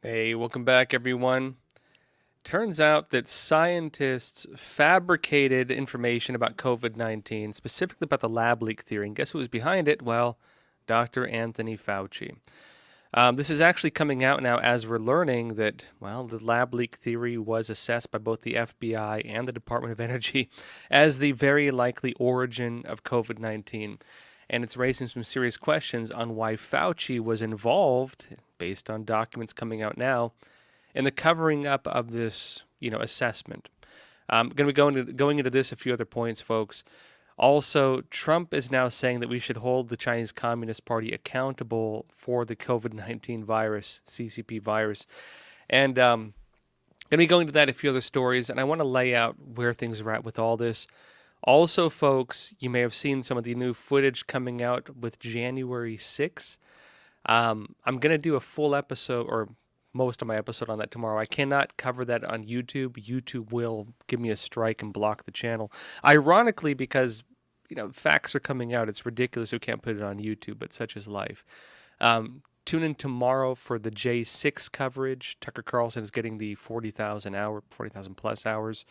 Hey, welcome back, everyone. Turns out that scientists fabricated information about COVID-19, specifically about the lab leak theory. And guess who was behind it? Well, Dr. Anthony Fauci. This is actually coming out now as we're learning that, well, the lab leak theory was assessed by both the FBI and the Department of Energy as the very likely origin of COVID 19. And it's raising some serious questions on why Fauci was involved, based on documents coming out now, in the covering up of this, assessment. I'm going to be going into this a few other points, folks. Also, Trump is now saying that we should hold the Chinese Communist Party accountable for the COVID-19 virus, CCP virus. And going to be going to that a few other stories, and I want to lay out where things are at with all this. Also, folks, you may have seen some of the new footage coming out with January 6th. I'm going to do a full episode, or most of my episode on that tomorrow. I cannot cover that on YouTube. YouTube will give me a strike and block the channel. Ironically, because facts are coming out, it's ridiculous we can't put it on YouTube, but such is life. Tune in tomorrow for the J6 coverage. Tucker Carlson is getting the 40,000 plus hours.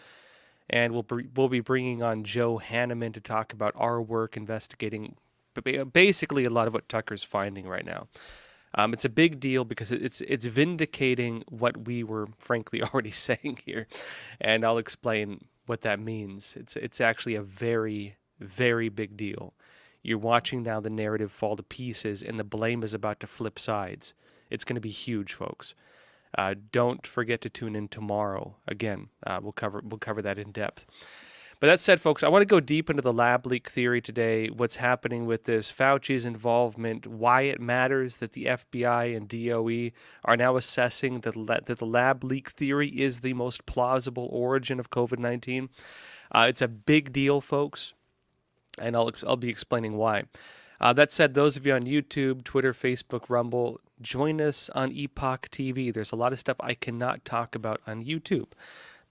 And we'll be bringing on Joe Hanneman to talk about our work investigating basically a lot of what Tucker's finding right now. It's a big deal because it's vindicating what we were frankly already saying here, and I'll explain what that means. It's actually a very, very big deal. You're watching now the narrative fall to pieces, and the blame is about to flip sides. It's going to be huge, folks. Don't forget to tune in tomorrow. Again, we'll cover that in depth. But that said, folks, I want to go deep into the lab leak theory today, what's happening with this, Fauci's involvement, why it matters that the FBI and DOE are now assessing that the lab leak theory is the most plausible origin of COVID-19. It's a big deal, folks, and I'll be explaining why. That said, those of you on YouTube, Twitter, Facebook, Rumble, join us on Epoch TV. There's a lot of stuff I cannot talk about on YouTube.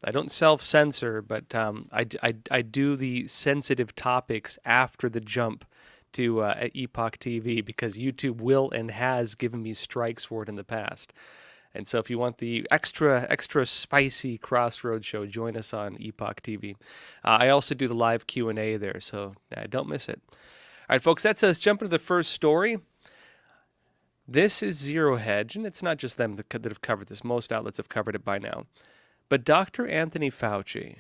I don't self-censor, but I do the sensitive topics after the jump to Epoch TV because YouTube will and has given me strikes for it in the past. And so if you want the extra spicy Crossroads show, join us on Epoch TV. I also do the live Q&A there, so don't miss it. All right, folks, let's jump into the first story. This is Zero Hedge, and it's not just them that have covered this. Most outlets have covered it by now. But Dr. Anthony Fauci,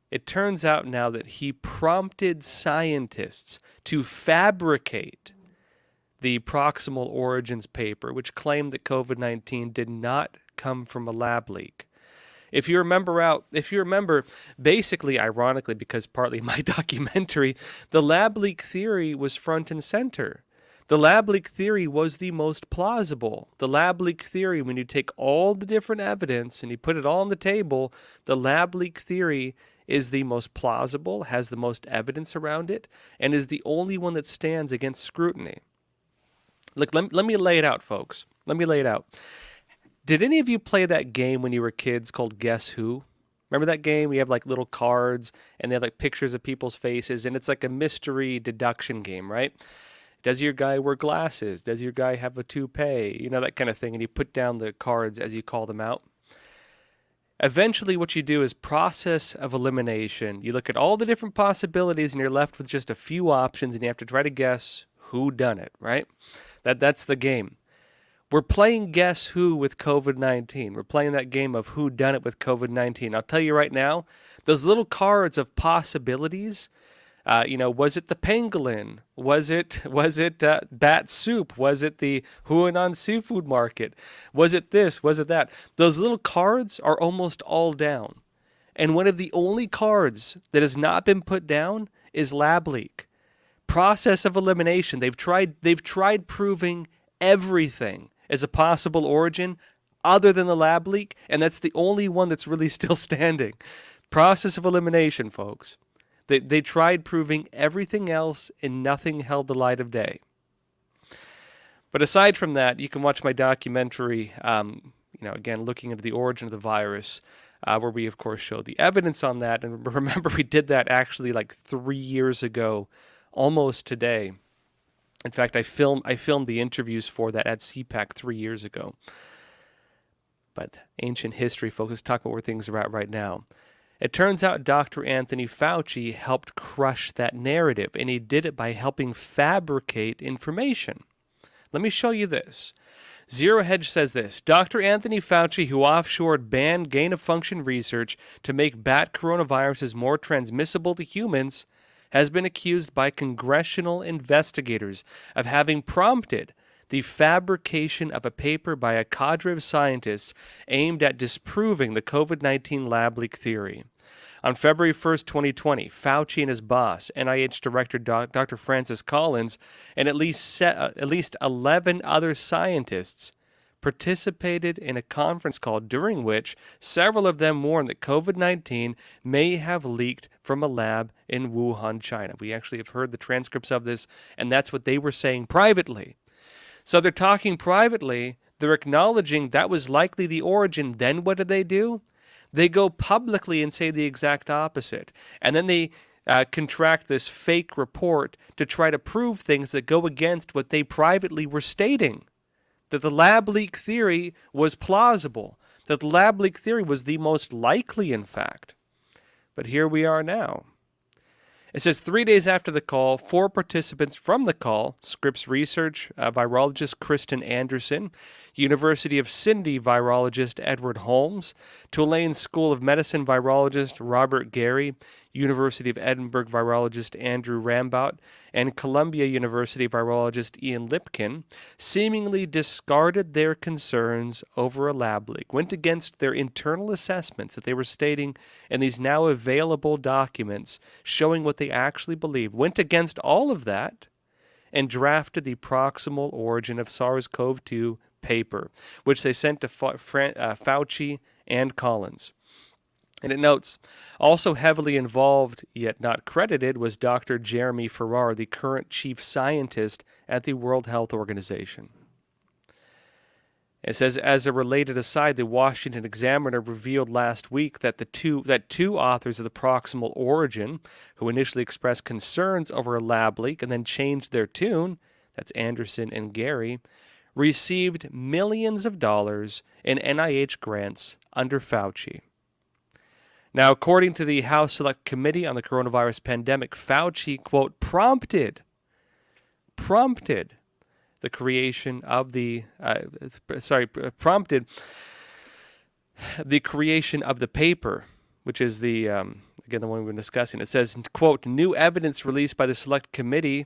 it turns out now that he prompted scientists to fabricate the proximal origins paper, which claimed that COVID-19 did not come from a lab leak. If you remember, basically, ironically, because partly my documentary, the lab leak theory was front and center. The lab leak theory was the most plausible. The lab leak theory, when you take all the different evidence and you put it all on the table, the lab leak theory is the most plausible, has the most evidence around it, and is the only one that stands against scrutiny. Look, let me lay it out, folks. Let me lay it out. Did any of you play that game when you were kids called Guess Who? Remember that game? We have like little cards and they have like pictures of people's faces, and it's like a mystery deduction game, right? Does your guy wear glasses? Does your guy have a toupee? You know, that kind of thing. And you put down the cards as you call them out. Eventually, what you do is process of elimination. You look at all the different possibilities and you're left with just a few options, and you have to try to guess who done it, right? That's the game. We're playing Guess Who with COVID-19. We're playing that game of who done it with COVID-19. I'll tell you right now, those little cards of possibilities, was it the pangolin? Was it bat soup? Was it the Huanan seafood market? Was it this? Was it that? Those little cards are almost all down. And one of the only cards that has not been put down is lab leak. Process of elimination. They've tried proving everything as a possible origin other than the lab leak, and that's the only one that's really still standing. Process of elimination, folks. They tried proving everything else, and nothing held the light of day. But aside from that, you can watch my documentary, again, looking into the origin of the virus, where we, of course, show the evidence on that. And remember, we did that actually like 3 years ago, almost today. In fact, I filmed the interviews for that at CPAC 3 years ago. But ancient history, folks, let's talk about where things are at right now. It turns out Dr. Anthony Fauci helped crush that narrative, and he did it by helping fabricate information. Let me show you this. Zero Hedge says this: Dr. Anthony Fauci, who offshored banned gain-of-function research to make bat coronaviruses more transmissible to humans, has been accused by congressional investigators of having prompted the fabrication of a paper by a cadre of scientists aimed at disproving the COVID-19 lab leak theory. On February 1st, 2020, Fauci and his boss, NIH Director Dr. Francis Collins, and at least 11 other scientists participated in a conference call during which several of them warned that COVID-19 may have leaked from a lab in Wuhan, China. We actually have heard the transcripts of this, and that's what they were saying privately. So they're talking privately, they're acknowledging that was likely the origin. Then what do? They go publicly and say the exact opposite. And then they contract this fake report to try to prove things that go against what they privately were stating. That the lab leak theory was plausible. That the lab leak theory was the most likely, in fact. But here we are now. It says 3 days after the call, 4 participants from the call, Scripps Research virologist Kristen Anderson, University of Sydney virologist Edward Holmes, Tulane School of Medicine virologist Robert Gary, University of Edinburgh virologist Andrew Rambout, and Columbia University virologist Ian Lipkin, seemingly discarded their concerns over a lab leak, went against their internal assessments that they were stating in these now available documents showing what they actually believed, went against all of that, and drafted the proximal origin of SARS-CoV-2 paper, which they sent to Fauci and Collins. And it notes, also heavily involved, yet not credited, was Dr. Jeremy Farrar, the current chief scientist at the World Health Organization. It says, as a related aside, the Washington Examiner revealed last week that two authors of the proximal origin, who initially expressed concerns over a lab leak and then changed their tune, that's Anderson and Gary, received millions of dollars in NIH grants under Fauci. Now, according to the House Select Committee on the Coronavirus Pandemic, Fauci, quote, prompted the creation of the creation of the paper, which is the again the one we've been discussing. It says, quote, new evidence released by the Select Committee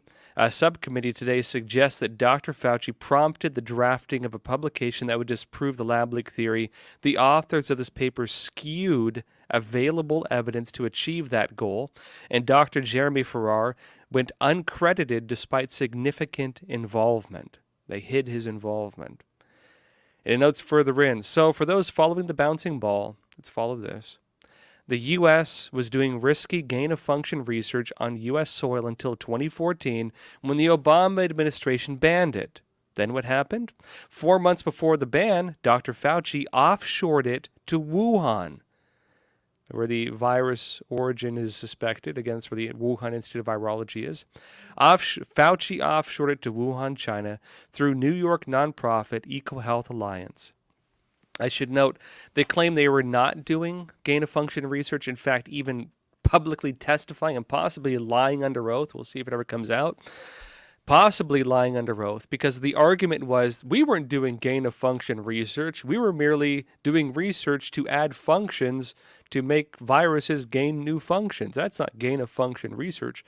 subcommittee today suggests that Dr. Fauci prompted the drafting of a publication that would disprove the lab leak theory. The authors of this paper skewed available evidence to achieve that goal, and Dr. Jeremy Farrar went uncredited despite significant involvement. They hid his involvement. And it notes further in, so for those following the bouncing ball, let's follow this. The U.S. was doing risky gain-of-function research on U.S. soil until 2014 when the Obama administration banned it. Then what happened? 4 months before the ban, Dr. Fauci offshored it to Wuhan, where the virus origin is suspected. Again, that's where the Wuhan Institute of Virology is. Fauci offshored it to Wuhan, China, through New York nonprofit EcoHealth Alliance. I should note, they claim they were not doing gain-of-function research, in fact, even publicly testifying and possibly lying under oath. We'll see if it ever comes out. Possibly lying under oath, because the argument was we weren't doing gain-of-function research. We were merely doing research to add functions to make viruses gain new functions. That's not gain-of-function research.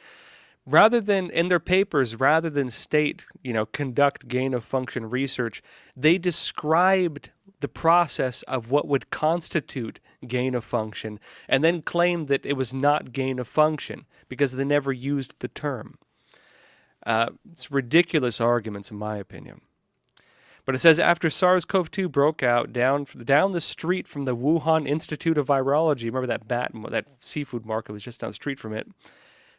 Rather than, in their papers, rather than state, conduct gain-of-function research, they described the process of what would constitute gain-of-function and then claimed that it was not gain-of-function because they never used the term. It's ridiculous arguments, in my opinion. But it says, after SARS-CoV-2 broke out down the street from the Wuhan Institute of Virology, remember that seafood market was just down the street from it,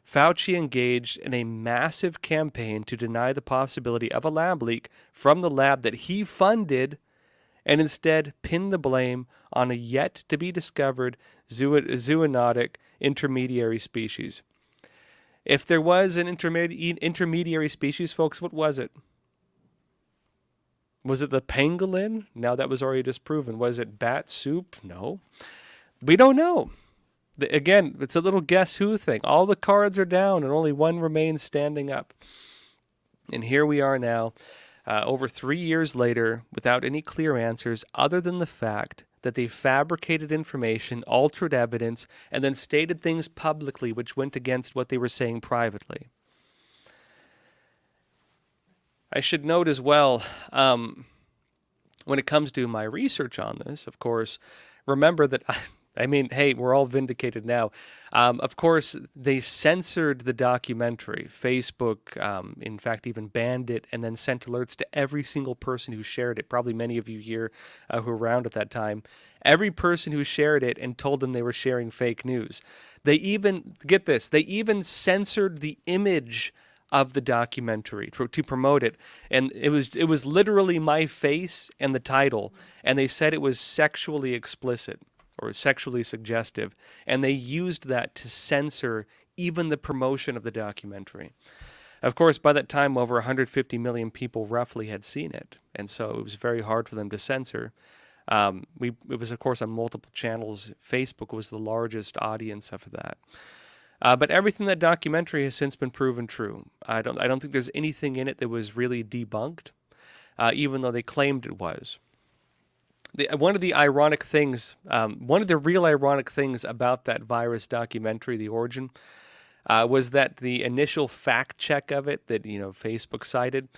Fauci engaged in a massive campaign to deny the possibility of a lab leak from the lab that he funded and instead pinned the blame on a yet-to-be-discovered zoonotic intermediary species. If there was an intermediary species, folks, what was it? Was it the pangolin? Now that was already disproven. Was it bat soup? No. We don't know. Again, it's a little guess who thing. All the cards are down and only one remains standing up. And here we are now, over 3 years later, without any clear answers other than the fact that they fabricated information, altered evidence, and then stated things publicly which went against what they were saying privately. I should note as well, when it comes to my research on this, of course, remember that hey, we're all vindicated now. Of course, they censored the documentary. Facebook, in fact, even banned it and then sent alerts to every single person who shared it. Probably many of you here who were around at that time. Every person who shared it and told them they were sharing fake news. They even, get this, they even censored the image of the documentary to promote it, and it was literally my face and the title, and they said it was sexually explicit or sexually suggestive, and they used that to censor even the promotion of the documentary. Of course, by that time, over 150 million people roughly had seen it, and so it was very hard for them to censor. It was, of course, on multiple channels. Facebook was the largest audience of that. But everything in that documentary has since been proven true. I don't think there's anything in it that was really debunked, even though they claimed it was. One of the real ironic things about that virus documentary, The Origin, was that the initial fact check of it that Facebook cited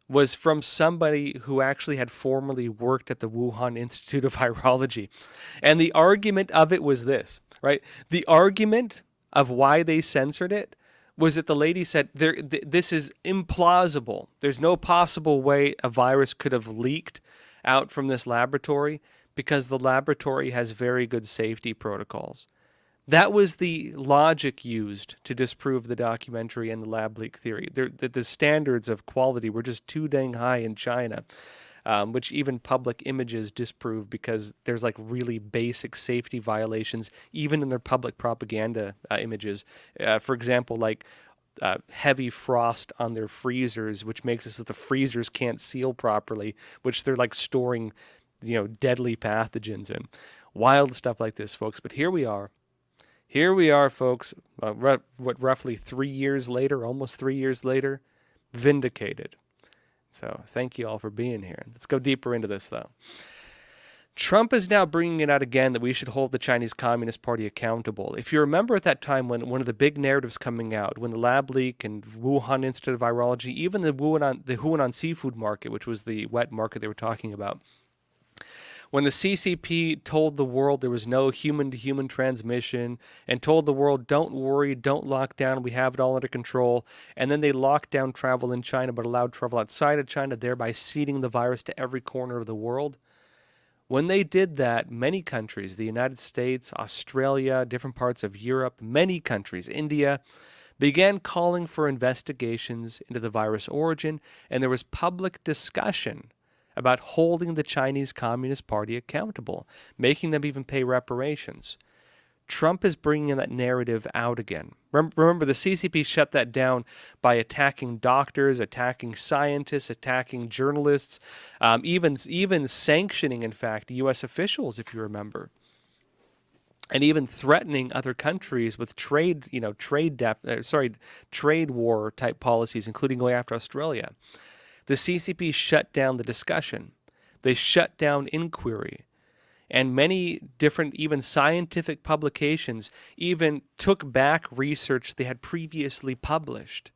was from somebody who actually had formerly worked at the Wuhan Institute of Virology, and the argument of it was this, right? The argument of why they censored it was that the lady said, this is implausible. There's no possible way a virus could have leaked out from this laboratory because the laboratory has very good safety protocols. That was the logic used to disprove the documentary and the lab leak theory. The standards of quality were just too dang high in China, which even public images disprove because there's like really basic safety violations even in their public propaganda images. For example, like heavy frost on their freezers, which makes it so the freezers can't seal properly, which they're like storing, deadly pathogens in. Wild stuff like this, folks. But here we are. Here we are, folks. Roughly 3 years later, almost 3 years later, vindicated. So thank you all for being here. Let's go deeper into this, though. Trump is now bringing it out again that we should hold the Chinese Communist Party accountable. If you remember at that time when one of the big narratives coming out, when the lab leak and Wuhan Institute of Virology, even the Huanan seafood market, which was the wet market they were talking about, when the CCP told the world there was no human-to-human transmission and told the world, don't worry, don't lock down, we have it all under control, and then they locked down travel in China but allowed travel outside of China, thereby seeding the virus to every corner of the world. When they did that, many countries, the United States, Australia, different parts of Europe, many countries, India, began calling for investigations into the virus origin, and there was public discussion about holding the Chinese Communist Party accountable, making them even pay reparations. Trump is bringing that narrative out again. Remember, the CCP shut that down by attacking doctors, attacking scientists, attacking journalists, even sanctioning, in fact, U.S. officials, if you remember, and even threatening other countries with trade war type policies, including going after Australia. The CCP shut down the discussion. They shut down inquiry. And many different, even scientific publications, even took back research they had previously published.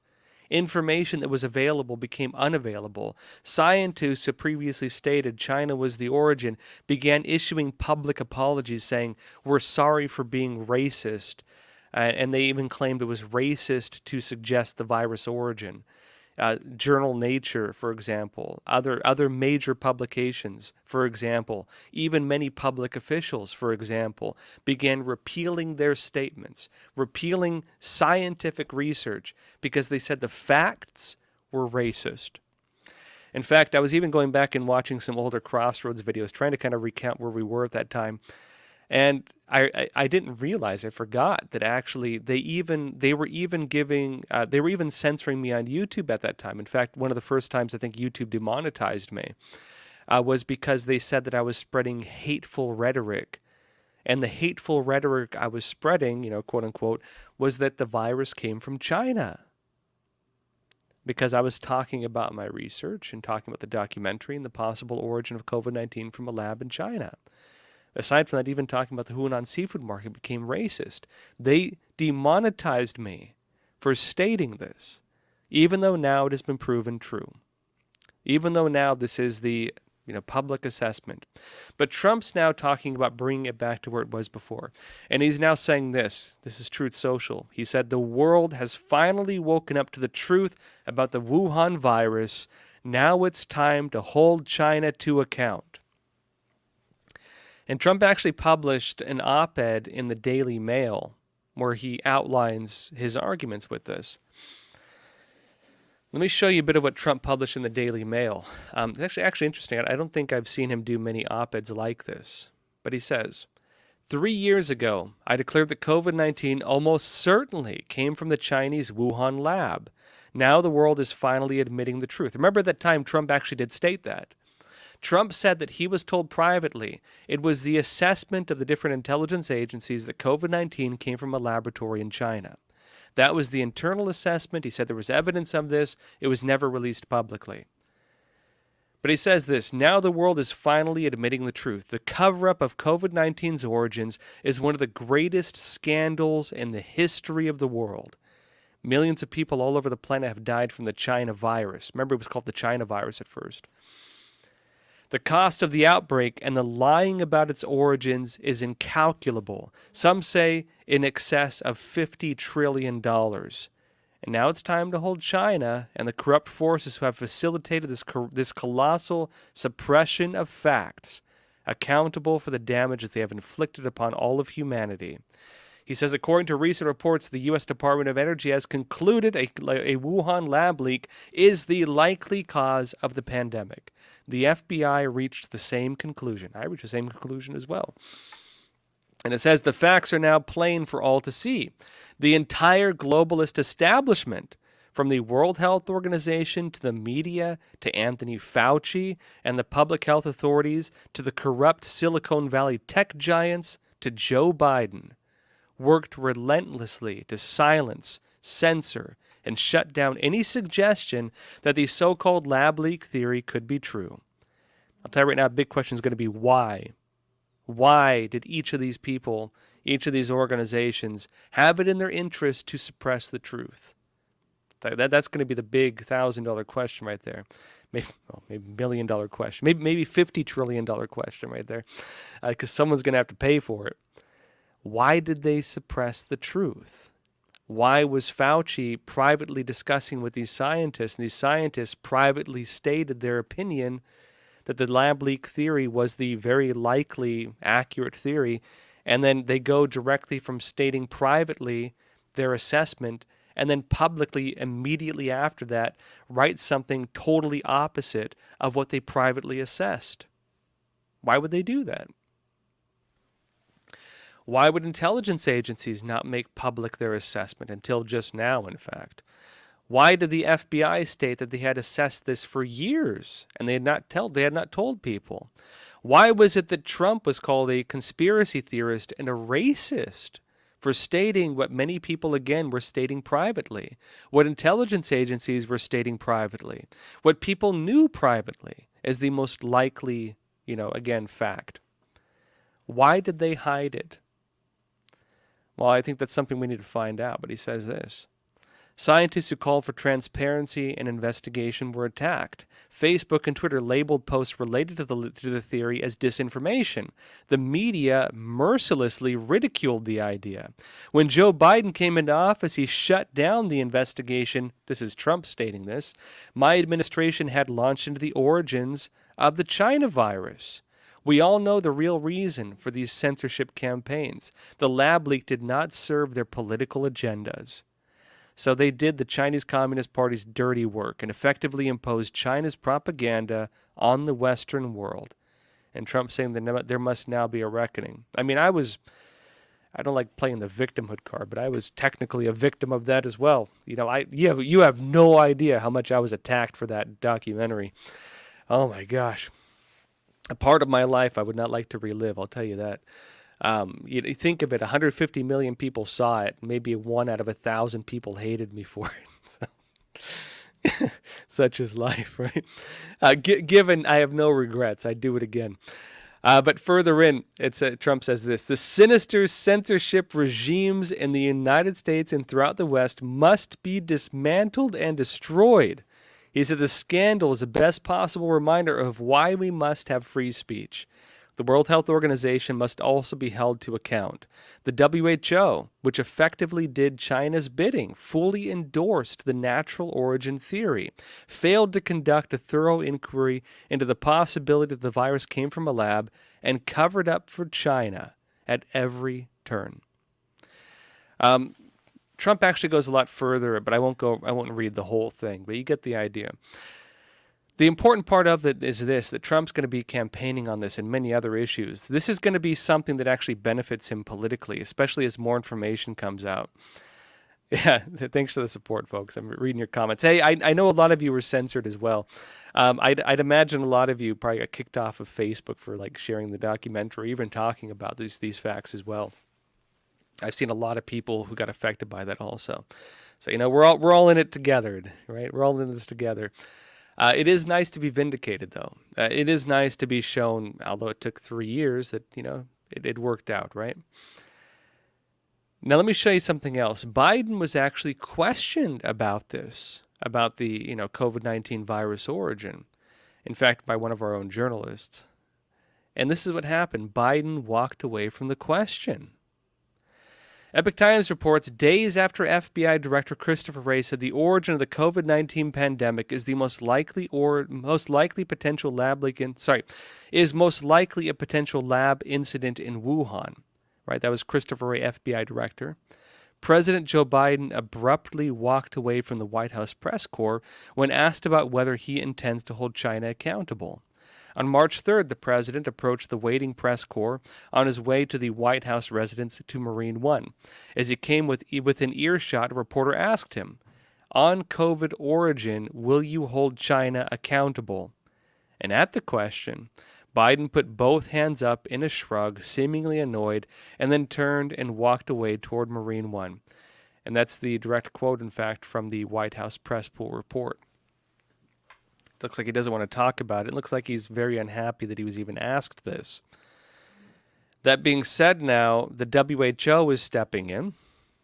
Information that was available became unavailable. Scientists who previously stated China was the origin began issuing public apologies saying, we're sorry for being racist. And they even claimed it was racist to suggest the virus origin. Journal Nature, for example, other major publications, for example, even many public officials, for example, began repealing their statements, repealing scientific research because they said the facts were racist. In fact, I was even going back and watching some older Crossroads videos, trying to kind of recount where we were at that time. And I didn't realize, I forgot that actually they were even censoring me on YouTube at that time. In fact, one of the first times I think YouTube demonetized me was because they said that I was spreading hateful rhetoric. And the hateful rhetoric I was spreading, quote unquote, was that the virus came from China. Because I was talking about my research and talking about the documentary and the possible origin of COVID-19 from a lab in China. Aside from that, even talking about the Hunan seafood market became racist. They demonetized me for stating this, even though now it has been proven true. Even though now this is the public assessment. But Trump's now talking about bringing it back to where it was before. And he's now saying this. This is Truth Social. He said, the world has finally woken up to the truth about the Wuhan virus. Now it's time to hold China to account. And Trump actually published an op-ed in the Daily Mail where he outlines his arguments with this. Let me show you a bit of what Trump published in the Daily Mail. It's actually interesting. I don't think I've seen him do many op-eds like this. But he says, 3 years ago, I declared that COVID-19 almost certainly came from the Chinese Wuhan lab. Now the world is finally admitting the truth. Remember that time Trump actually did state that. Trump said that he was told privately it was the assessment of the different intelligence agencies that COVID-19 came from a laboratory in China. That was the internal assessment. He said there was evidence of this. It was never released publicly. But he says this, now the world is finally admitting the truth. The cover-up of COVID-19's origins is one of the greatest scandals in the history of the world. Millions of people all over the planet have died from the China virus. Remember, it was called the China virus at first. The cost of the outbreak and the lying about its origins is incalculable. Some say in excess of $50 trillion. And now it's time to hold China and the corrupt forces who have facilitated this colossal suppression of facts accountable for the damages they have inflicted upon all of humanity. He says, according to recent reports, the U.S. Department of Energy has concluded a Wuhan lab leak is the likely cause of the pandemic. The FBI reached the same conclusion. I reached the same conclusion as well. And it says the facts are now plain for all to see. The entire globalist establishment, from the World Health Organization to the media to Anthony Fauci and the public health authorities to the corrupt Silicon Valley tech giants to Joe Biden, worked relentlessly to silence, censor, and shut down any suggestion that the so-called lab leak theory could be true. I'll tell you right now, a big question is going to be why. Why did each of these people, each of these organizations, have it in their interest to suppress the truth? That's going to be the big $1,000 question right there. Maybe $1 million question. Maybe $50 trillion question right there. Because someone's going to have to pay for it. Why did they suppress the truth? Why was Fauci privately discussing with these scientists, and these scientists privately stated their opinion that the lab leak theory was the very likely accurate theory, and then they go directly from stating privately their assessment and then publicly immediately after that write something totally opposite of what they privately assessed? Why would they do that? Why would intelligence agencies not make public their assessment until just now, in fact? Why did the FBI state that they had assessed this for years and they had not told people? Why was it that Trump was called a conspiracy theorist and a racist for stating what many people, again, were stating privately, what intelligence agencies were stating privately, what people knew privately as the most likely, again, fact? Why did they hide it? Well, I think that's something we need to find out, but he says this. Scientists who called for transparency and investigation were attacked. Facebook and Twitter labeled posts related to the theory as disinformation. The media mercilessly ridiculed the idea. When Joe Biden came into office, he shut down the investigation. This is Trump stating this. My administration had launched into the origins of the China virus. We all know the real reason for these censorship campaigns. The lab leak did not serve their political agendas. So they did the Chinese Communist Party's dirty work and effectively imposed China's propaganda on the Western world. and Trump saying that there must now be a reckoning. I mean, I don't like playing the victimhood card, but I was technically a victim of that as well. You have no idea how much I was attacked for that documentary. Oh my gosh. A part of my life I would not like to relive, I'll tell you that. You think of it, 150 million people saw it. Maybe 1 out of 1,000 people hated me for it. So, such is life, right? Given I have no regrets, I'd do it again. But further in, Trump says this: the sinister censorship regimes in the United States and throughout the West must be dismantled and destroyed. He said the scandal is the best possible reminder of why we must have free speech. The World Health Organization must also be held to account. The WHO, which effectively did China's bidding, fully endorsed the natural origin theory, failed to conduct a thorough inquiry into the possibility that the virus came from a lab, and covered up for China at every turn. Trump actually goes a lot further, but I won't read the whole thing, but you get the idea. The important part of it is this, that Trump's going to be campaigning on this and many other issues. This is going to be something that actually benefits him politically, especially as more information comes out. Yeah, thanks for the support, folks. I'm reading your comments. Hey, I know a lot of you were censored as well. I'd imagine a lot of you probably got kicked off of Facebook for like sharing the documentary, even talking about these facts as well. I've seen a lot of people who got affected by that also. So, we're all in it together, right? We're all in this together. It is nice to be vindicated, though. It is nice to be shown, although it took 3 years, that, it worked out, right? Now, let me show you something else. Biden was actually questioned about this, about the, COVID-19 virus origin. In fact, by one of our own journalists. And this is what happened. Biden walked away from the question. Epoch Times reports days after FBI Director Christopher Wray said the origin of the COVID-19 pandemic is the most likely a potential lab incident in Wuhan. Right, that was Christopher Wray, FBI Director. President Joe Biden abruptly walked away from the White House press corps when asked about whether he intends to hold China accountable. On March 3rd, the president approached the waiting press corps on his way to the White House residence to Marine One. As he came within earshot, a reporter asked him, "On COVID origin, will you hold China accountable?" And at the question, Biden put both hands up in a shrug, seemingly annoyed, and then turned and walked away toward Marine One. And that's the direct quote, in fact, from the White House press pool report. Looks like he doesn't want to talk about it. It looks like he's very unhappy that he was even asked this. That being said now, the WHO is stepping in.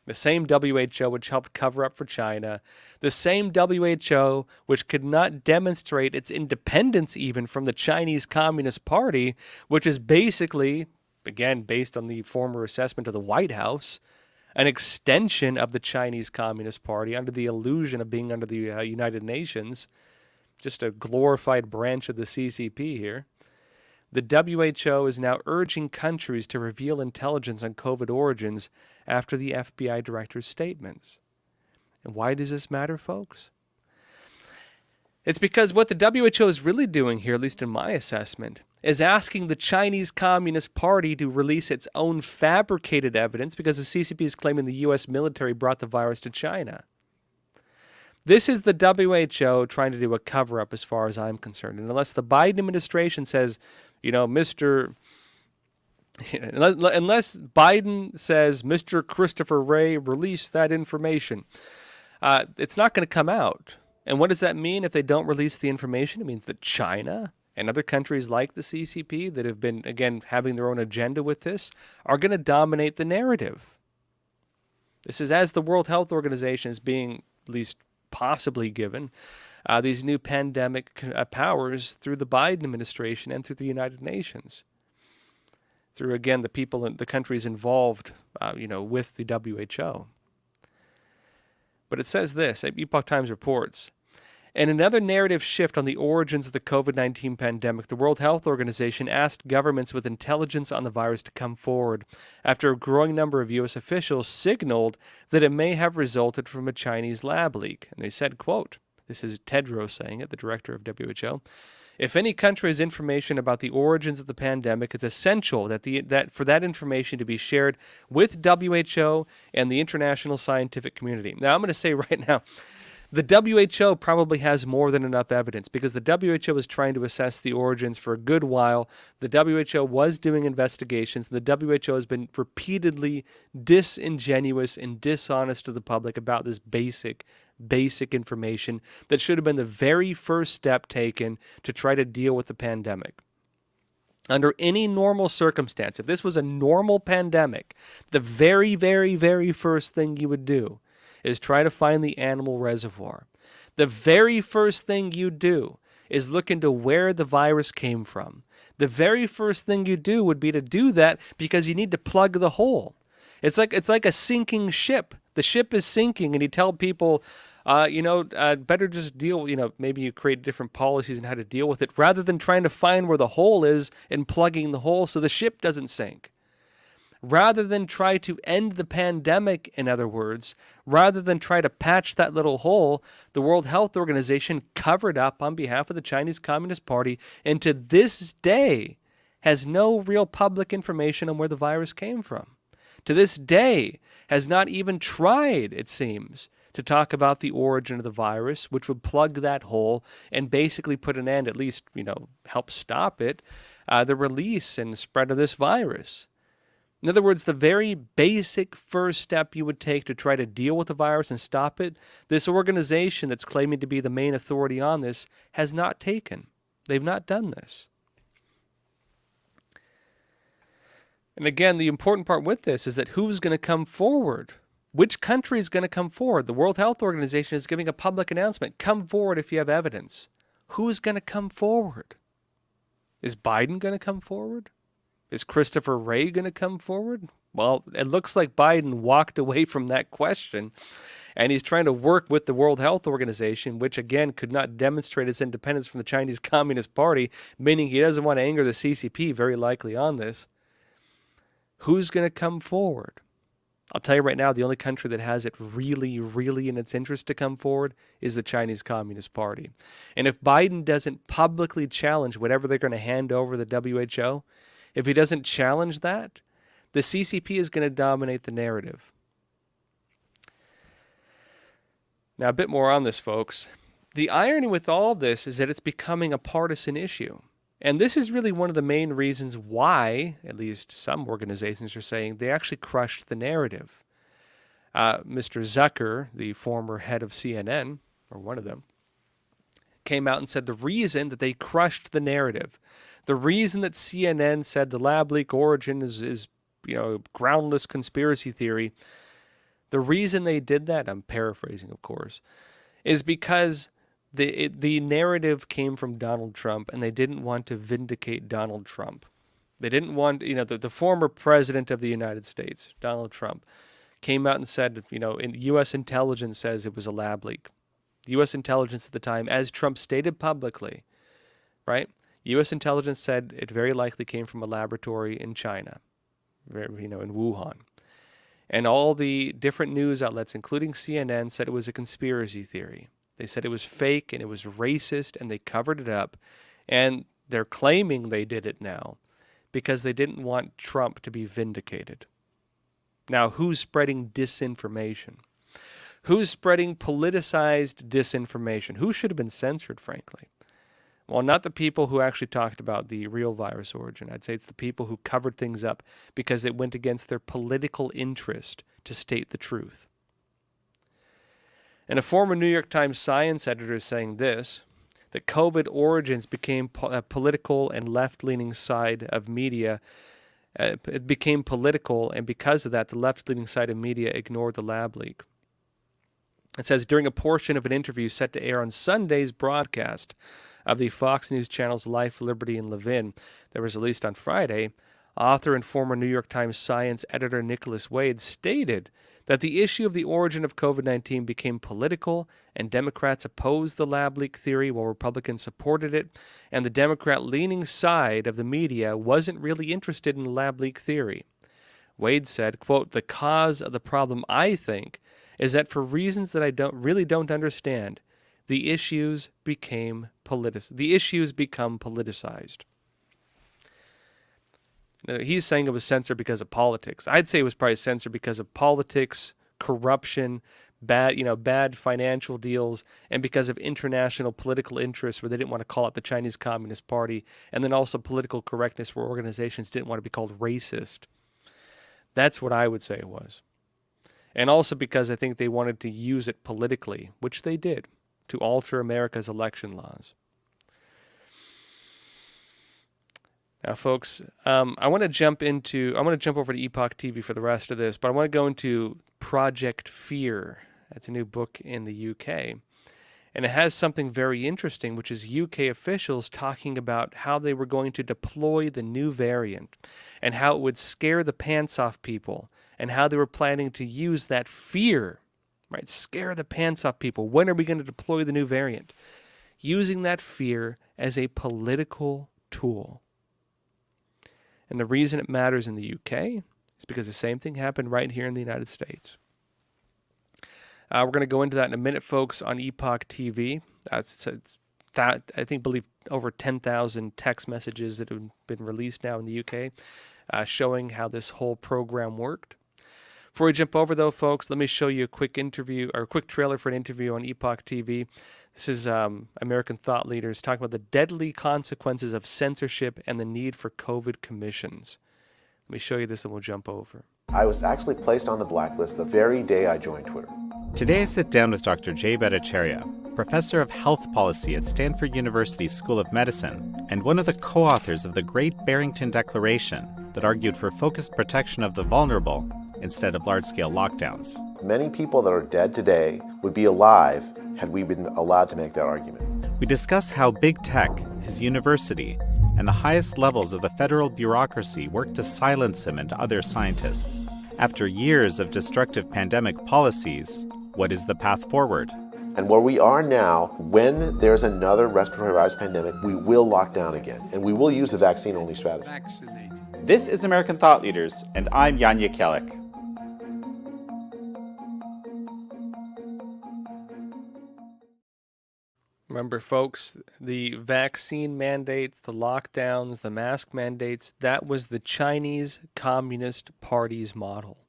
The same WHO which helped cover up for China. The same WHO which could not demonstrate its independence even from the Chinese Communist Party, which is basically, again, based on the former assessment of the White House, an extension of the Chinese Communist Party under the illusion of being under the United Nations. Just a glorified branch of the CCP here. The WHO is now urging countries to reveal intelligence on COVID origins after the FBI director's statements. And why does this matter, folks? It's because what the WHO is really doing here, at least in my assessment, is asking the Chinese Communist Party to release its own fabricated evidence because the CCP is claiming the U.S. military brought the virus to China. This is the WHO trying to do a cover-up as far as I'm concerned. And unless the Biden administration says, unless Biden says, Mr. Christopher Wray, release that information, it's not going to come out. And what does that mean if they don't release the information? It means that China and other countries like the CCP that have been, again, having their own agenda with this are going to dominate the narrative. This is as the World Health Organization is being at least possibly given these new pandemic powers through the Biden administration and through the United Nations, through, again, the people and the countries involved, with the WHO. But it says this, Epoch Times reports, in another narrative shift on the origins of the COVID-19 pandemic, the World Health Organization asked governments with intelligence on the virus to come forward after a growing number of U.S. officials signaled that it may have resulted from a Chinese lab leak. And they said, quote, this is Tedros saying it, the director of WHO, If any country has information about the origins of the pandemic, it's essential that for that information to be shared with WHO and the international scientific community. Now, I'm going to say right now, the WHO probably has more than enough evidence because the WHO is trying to assess the origins for a good while. The WHO was doing investigations. The WHO has been repeatedly disingenuous and dishonest to the public about this basic information that should have been the very first step taken to try to deal with the pandemic. Under any normal circumstance, if this was a normal pandemic, the very, very, very first thing you would do is try to find the animal reservoir. The very first thing you do is look into where the virus came from. The very first thing you do would be to do that because you need to plug the hole. It's like a sinking ship. The ship is sinking, and you tell people, better just deal, maybe you create different policies on how to deal with it rather than trying to find where the hole is and plugging the hole so the ship doesn't sink. Rather than try to end the pandemic, in other words, rather than try to patch that little hole, the World Health Organization covered up on behalf of the Chinese Communist Party and to this day has no real public information on where the virus came from. To this day has not even tried, it seems, to talk about the origin of the virus, which would plug that hole and basically put an end, at least, help stop it, the release and spread of this virus. In other words, the very basic first step you would take to try to deal with the virus and stop it, this organization that's claiming to be the main authority on this has not taken. They've not done this. And again, the important part with this is that who's going to come forward? Which country is going to come forward? The World Health Organization is giving a public announcement. Come forward if you have evidence. Who's going to come forward? Is Biden going to come forward? Is Christopher Wray going to come forward? Well, it looks like Biden walked away from that question, and he's trying to work with the World Health Organization, which, again, could not demonstrate its independence from the Chinese Communist Party, meaning he doesn't want to anger the CCP, very likely, on this. Who's going to come forward? I'll tell you right now, the only country that has it really, really in its interest to come forward is the Chinese Communist Party. And if Biden doesn't publicly challenge whatever they're going to hand over the WHO, if he doesn't challenge that, the CCP is going to dominate the narrative. Now, a bit more on this, folks. The irony with all this is that it's becoming a partisan issue. And this is really one of the main reasons why, at least some organizations are saying, they actually crushed the narrative. Mr. Zucker, the former head of CNN, or one of them, came out and said the reason that they crushed the narrative, the reason that CNN said the lab leak origin is groundless conspiracy theory, the reason they did that, I'm paraphrasing, of course, is because the narrative came from Donald Trump, and they didn't want to vindicate Donald Trump. They didn't want, the former president of the United States, Donald Trump, came out and said, U.S. intelligence says it was a lab leak. U.S. intelligence at the time, as Trump stated publicly, right? U.S. intelligence said it very likely came from a laboratory in China, in Wuhan. And all the different news outlets, including CNN, said it was a conspiracy theory. They said it was fake and it was racist, and they covered it up. And they're claiming they did it now because they didn't want Trump to be vindicated. Now, who's spreading disinformation? Who's spreading politicized disinformation? Who should have been censored, frankly? Well, not the people who actually talked about the real virus origin. I'd say it's the people who covered things up because it went against their political interest to state the truth. And a former New York Times science editor is saying this, that COVID origins became a political and left-leaning side of media. It became political, and because of that, the left-leaning side of media ignored the lab leak. It says, during a portion of an interview set to air on Sunday's broadcast of the Fox News channel's Life, Liberty, and Levin that was released on Friday, author and former New York Times science editor Nicholas Wade stated that the issue of the origin of COVID-19 became political, and Democrats opposed the lab leak theory while Republicans supported it, and the Democrat-leaning side of the media wasn't really interested in the lab leak theory. Wade said, quote, "The cause of the problem, I think, is that for reasons that I don't understand, the issues become politicized. Now, he's saying it was censored because of politics. I'd say it was probably censored because of politics, corruption, bad financial deals, and because of international political interests where they didn't want to call it the Chinese Communist Party, and then also political correctness where organizations didn't want to be called racist. That's what I would say it was. And also because I think they wanted to use it politically, which they did, to alter America's election laws. Now, folks, I want to jump over to Epoch TV for the rest of this, but I want to go into Project Fear. That's a new book in the UK. And it has something very interesting, which is UK officials talking about how they were going to deploy the new variant and how it would scare the pants off people and how they were planning to use that fear, right? Scare the pants off people. When are we going to deploy the new variant? Using that fear as a political tool. And the reason it matters in the UK is because the same thing happened right here in the United States. We're going to go into that in a minute, folks, on Epoch TV. Believe over 10,000 text messages that have been released now in the UK, showing how this whole program worked. Before we jump over, though, folks, let me show you a quick trailer for an interview on Epoch TV. This is American thought leaders talking about the deadly consequences of censorship and the need for COVID commissions. Let me show you this and we'll jump over. I was actually placed on the blacklist the very day I joined Twitter. Today I sit down with Dr. Jay Bhattacharya, professor of health policy at Stanford University School of Medicine, and one of the co-authors of the Great Barrington Declaration that argued for focused protection of the vulnerable instead of large-scale lockdowns. Many people that are dead today would be alive had we been allowed to make that argument. We discuss how big tech, his university, and the highest levels of the federal bureaucracy work to silence him and other scientists. After years of destructive pandemic policies, what is the path forward? And where we are now, when there's another respiratory virus pandemic, we will lock down again, and we will use the vaccine-only strategy. This is American Thought Leaders, and I'm Yanya Kellick. Remember, folks, the vaccine mandates, the lockdowns, the mask mandates, that was the Chinese Communist Party's model.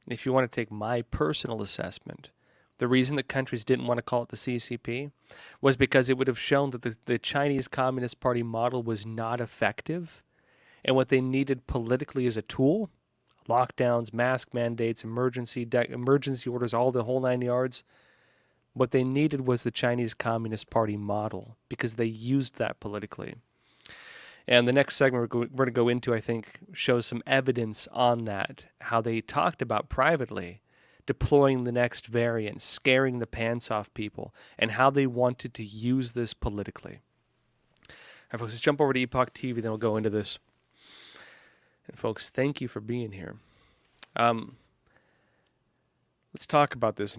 And if you want to take my personal assessment, the reason that countries didn't want to call it the CCP was because it would have shown that the Chinese Communist Party model was not effective, and what they needed politically as a tool, lockdowns, mask mandates, emergency orders, all the whole 9 yards, what they needed was the Chinese Communist Party model because they used that politically. And the next segment we're going to go into, I think, shows some evidence on that, how they talked about privately deploying the next variant, scaring the pants off people, and how they wanted to use this politically. All right, folks, let's jump over to Epoch TV, then we'll go into this. And folks, thank you for being here. Let's talk about this now.